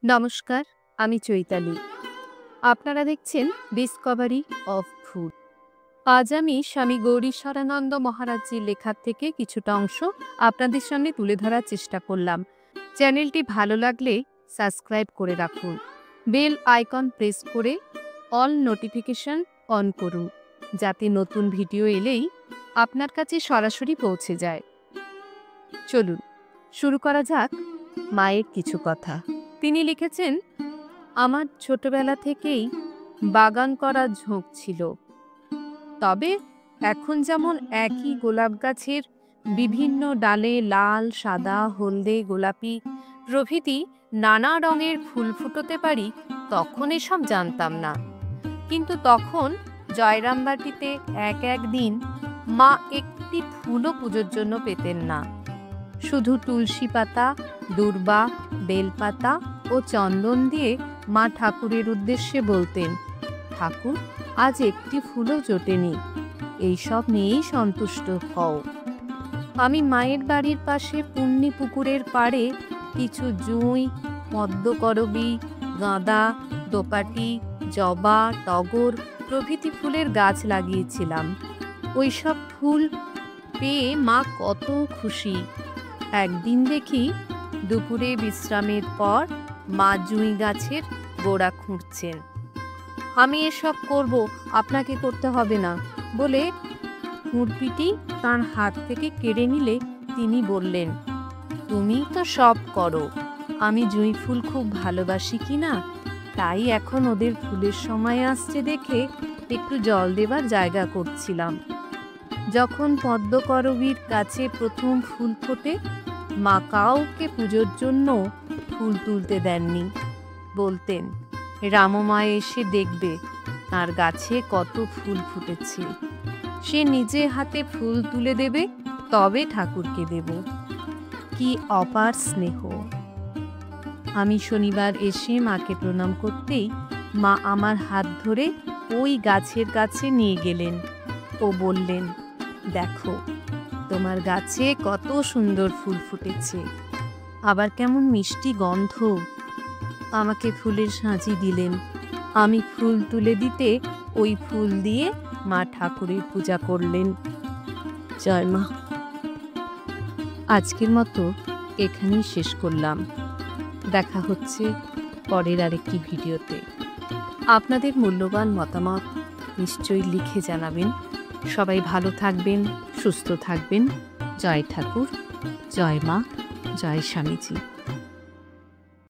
নমস্কার, আমি চৈতালি। আপনারা দেখছেন ডিসকভারি অফ ফুড। আজ আমি স্বামী গৌরীশ্বরানন্দ মহারাজজির লেখার থেকে কিছুটা অংশ আপনাদের সামনে তুলে ধরার চেষ্টা করলাম। চ্যানেলটি ভালো লাগলে সাবস্ক্রাইব করে রাখুন, বেল আইকন প্রেস করে অল নোটিফিকেশন অন করুন, যাতে নতুন ভিডিও এলেই আপনার কাছে সরাসরি পৌঁছে যায়। চলুন শুরু করা যাক মায়ের কিছু কথা। তিনি লিখেছেন, আমার ছোটবেলা থেকেই বাগান করার ঝোঁক ছিল। তবে এখন যেমন একই গোলাপ গাছের বিভিন্ন ডালে লাল, সাদা, হলদে, গোলাপি প্রভৃতি নানা রঙের ফুল ফুটোতে পারি, তখন এসব জানতাম না। কিন্তু তখন জয়রামবাটিতে এক দিন মা একটি ফুলও পুজোর জন্য পেতেন না। শুধু তুলসী পাতা, দূর্বা, বেলপাতা ও চন্দন দিয়ে মা ঠাকুরের উদ্দেশ্যে বলতেন, ঠাকুর আজ একটি ফুলও জোটেনি, এইসব নিয়েই সন্তুষ্ট হও। আমি মায়ের বাড়ির পাশে পুণ্যি পুকুরের পাড়ে কিছু জুঁই, পদ্মকরবী, গাঁদা, দোপাটি, জবা, টগর প্রভৃতি ফুলের গাছ লাগিয়েছিলাম। ওইসব ফুল পেয়ে মা কত খুশি। একদিন দেখি দুপুরে বিশ্রামের পর মা জুঁই গাছের গোড়া খুঁড়ছেন। আমি এসব করব, আপনাকে করতে হবে না বলে খুঁড়পিটি তাঁর হাত থেকে কেড়ে নিলে তিনি বললেন, তুমি তো সব করো, আমি জুঁই ফুল খুব ভালোবাসি কি না, তাই এখন ওদের ফুলের সময় আসছে দেখে একটু জল দেবার জায়গা করছিলাম। যখন পদ্মকরবীর গাছে প্রথম ফুল ফোটে, মা কাউকে পুজোর জন্য ফুল তুলতে দেননি। বলতেন, রামমা এসে দেখবে তার গাছে কত ফুল ফুটেছে, সে নিজে হাতে ফুল তুলে দেবে, তবে ঠাকুরকে দেব। কি অপার স্নেহ! আমি শনিবার এসে মাকে প্রণাম করতেই মা আমার হাত ধরে ওই গাছের কাছে নিয়ে গেলেন ও বললেন, দেখো তোমার গাছে কত সুন্দর ফুল ফুটেছে, আবার কেমন মিষ্টি গন্ধ। আমাকে ফুলের সাঁজি দিলেন। আমি ফুল তুলে দিতে ওই ফুল দিয়ে মা ঠাকুরের পূজা করলেন। জয় মা। আজকের মতো এখানেই শেষ করলাম। দেখা হচ্ছে পরের আরেকটি ভিডিওতে। আপনাদের মূল্যবান মতামত নিশ্চয়ই লিখে জানাবেন। সবাই ভালো থাকবেন, সুস্থ থাকবেন। জয় ঠাকুর, জয় মা, জয় স্বামীজি।